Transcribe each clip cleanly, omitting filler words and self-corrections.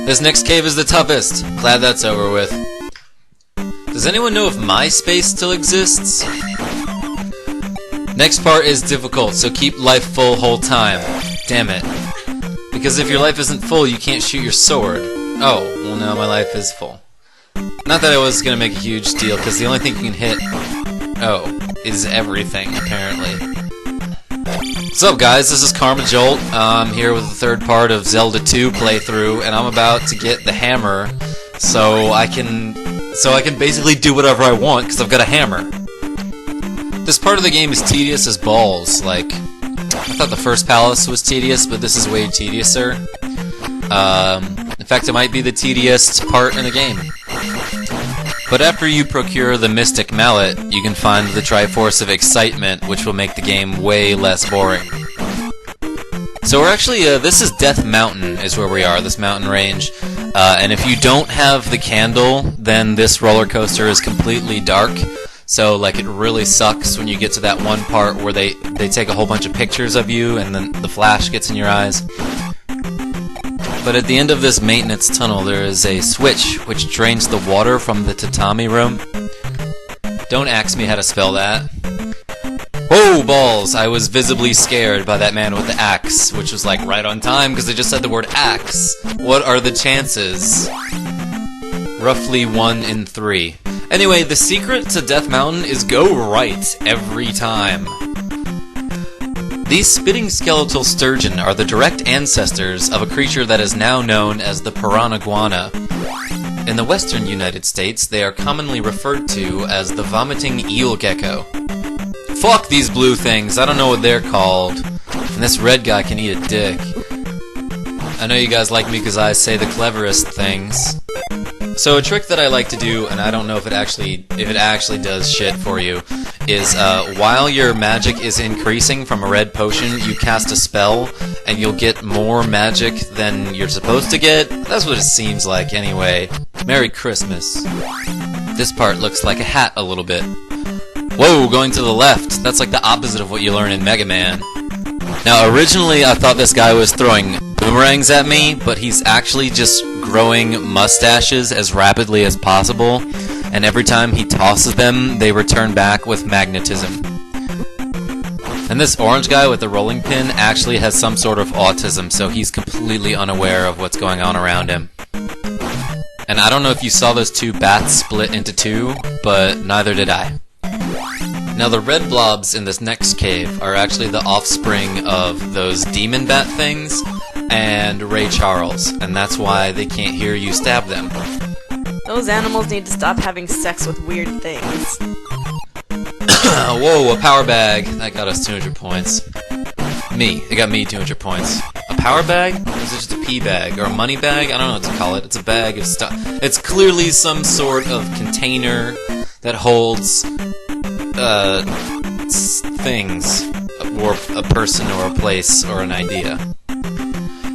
This next cave is the toughest. Glad that's over with. Does anyone know if MySpace still exists? Next part is difficult, so keep life full whole time. Damn it. Because if your life isn't full, you can't shoot your sword. Oh, well now my life is full. Not that I was gonna make a huge deal, because the only thing you can hit, is everything, apparently. What's up, guys? This is Karma Jolt. I'm here with the third part of Zelda 2 playthrough, and I'm about to get the hammer, so I can basically do whatever I want, because I've got a hammer. This part of the game is tedious as balls. Like, I thought the first palace was tedious, but this is way tediouser. In fact, it might be the tediest part in the game. But after you procure the Mystic Mallet, you can find the Triforce of Excitement, which will make the game way less boring. So we're actually, this is Death Mountain, is where we are, this mountain range. And if you don't have the candle, then this roller coaster is completely dark. So, like, it really sucks when you get to that one part where they take a whole bunch of pictures of you, and then the flash gets in your eyes. But at the end of this maintenance tunnel, there is a switch which drains the water from the tatami room. Don't ask me how to spell that. Oh, balls! I was visibly scared by that man with the axe, which was like right on time because they just said the word axe. What are the chances? Roughly 1 in 3. Anyway, the secret to Death Mountain is go right every time. These spitting skeletal sturgeon are the direct ancestors of a creature that is now known as the piranha. In the western United States, they are commonly referred to as the vomiting eel gecko. Fuck these blue things, I don't know what they're called. And this red guy can eat a dick. I know you guys like me because I say the cleverest things. So a trick that I like to do, and I don't know if it actually does shit for you, is while your magic is increasing from a red potion, you cast a spell, and you'll get more magic than you're supposed to get. That's what it seems like, anyway. Merry Christmas. This part looks like a hat a little bit. Whoa, going to the left. That's like the opposite of what you learn in Mega Man. Now, originally I thought this guy was throwing boomerangs at me, but he's actually just growing mustaches as rapidly as possible, and every time he tosses them, they return back with magnetism. And this orange guy with the rolling pin actually has some sort of autism, so he's completely unaware of what's going on around him. And I don't know if you saw those two bats split into two, but neither did I. Now the red blobs in this next cave are actually the offspring of those demon bat things and Ray Charles, and that's why they can't hear you stab them. Those animals need to stop having sex with weird things. Whoa, a power bag. That got us 200 points. It got me 200 points. A power bag? Or is it just a pee bag? Or a money bag? I don't know what to call it. It's a bag of stuff. It's clearly some sort of container that holds things, or a person, or a place, or an idea.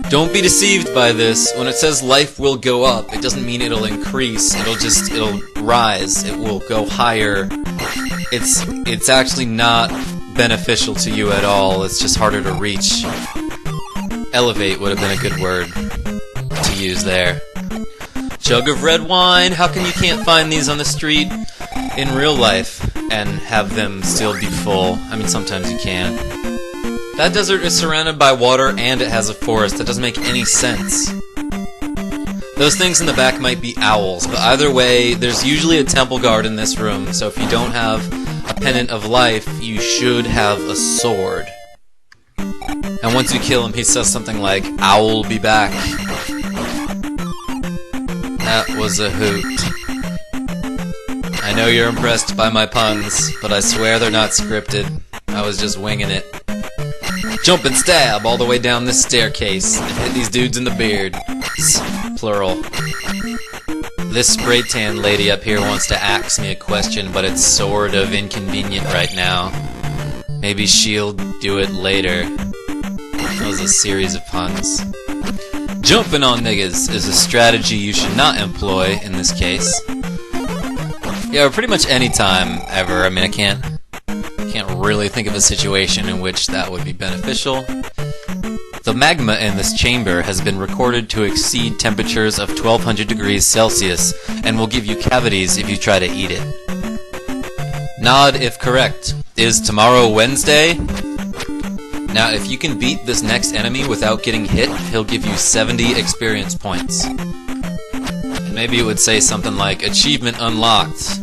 Don't be deceived by this. When it says life will go up, it doesn't mean it'll increase. It'll rise. It will go higher. It's actually not beneficial to you at all. It's just harder to reach. Elevate would have been a good word to use there. Jug of red wine. How come you can't find these on the street in real life and have them still be full? I mean, sometimes you can. That desert is surrounded by water and it has a forest. That doesn't make any sense. Those things in the back might be owls, but either way, there's usually a temple guard in this room, so if you don't have a pendant of life, you should have a sword. And once you kill him, he says something like, "I'll be back." That was a hoot. I know you're impressed by my puns, but I swear they're not scripted. I was just winging it. Jump and stab all the way down this staircase and hit these dudes in the beard. Plural. This spray tan lady up here wants to ask me a question, but it's sort of inconvenient right now. Maybe she'll do it later. That was a series of puns. Jumping on niggas is a strategy you should not employ in this case. Yeah, or pretty much any time ever. I mean, I can't really think of a situation in which that would be beneficial. The magma in this chamber has been recorded to exceed temperatures of 1200 degrees Celsius and will give you cavities if you try to eat it. Nod if correct. Is tomorrow Wednesday? Now, if you can beat this next enemy without getting hit, he'll give you 70 experience points. And maybe it would say something like, achievement unlocked.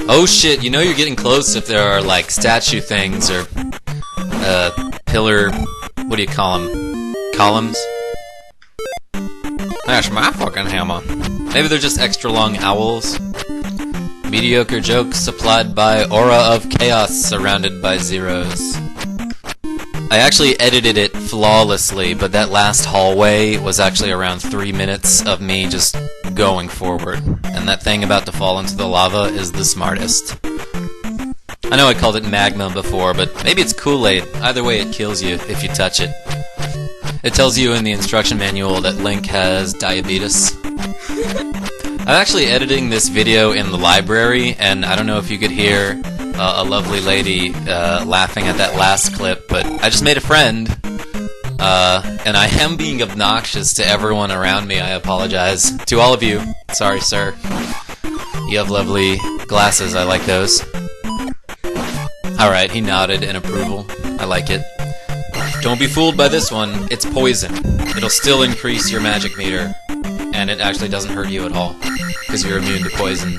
Oh shit, you know you're getting close if there are, like, statue things or, pillar, what do you call them? Columns? That's my fucking hammer. Maybe they're just extra long owls. Mediocre jokes supplied by Aura of Chaos surrounded by zeros. I actually edited it flawlessly, but that last hallway was actually around 3 minutes of me just going forward. And that thing about to fall into the lava is the smartest. I know I called it magma before, but maybe it's Kool-Aid. Either way, it kills you if you touch it. It tells you in the instruction manual that Link has diabetes. I'm actually editing this video in the library, and I don't know if you could hear a lovely lady laughing at that last clip, but I just made a friend, and I am being obnoxious to everyone around me. I apologize. To all of you. Sorry, sir. You have lovely glasses. I like those. Alright, he nodded in approval. I like it. Don't be fooled by this one. It's poison. It'll still increase your magic meter, and it actually doesn't hurt you at all, because you're immune to poison.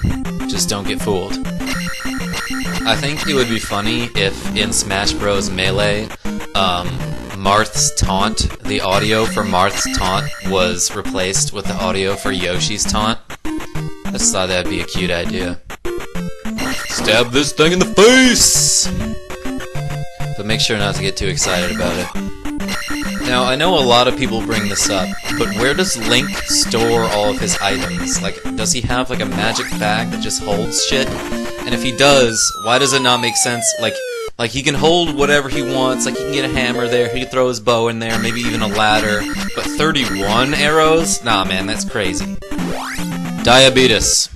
Just don't get fooled. I think it would be funny if in Smash Bros. Melee, Marth's taunt, the audio for Marth's taunt was replaced with the audio for Yoshi's taunt. I just thought that'd be a cute idea. Stab this thing in the face! But make sure not to get too excited about it. Now, I know a lot of people bring this up, but where does Link store all of his items? Like, does he have, like, a magic bag that just holds shit? And if he does, why does it not make sense? Like he can hold whatever he wants, like he can get a hammer there, he can throw his bow in there, maybe even a ladder, but 31 arrows? Nah, man, that's crazy. Diabetes.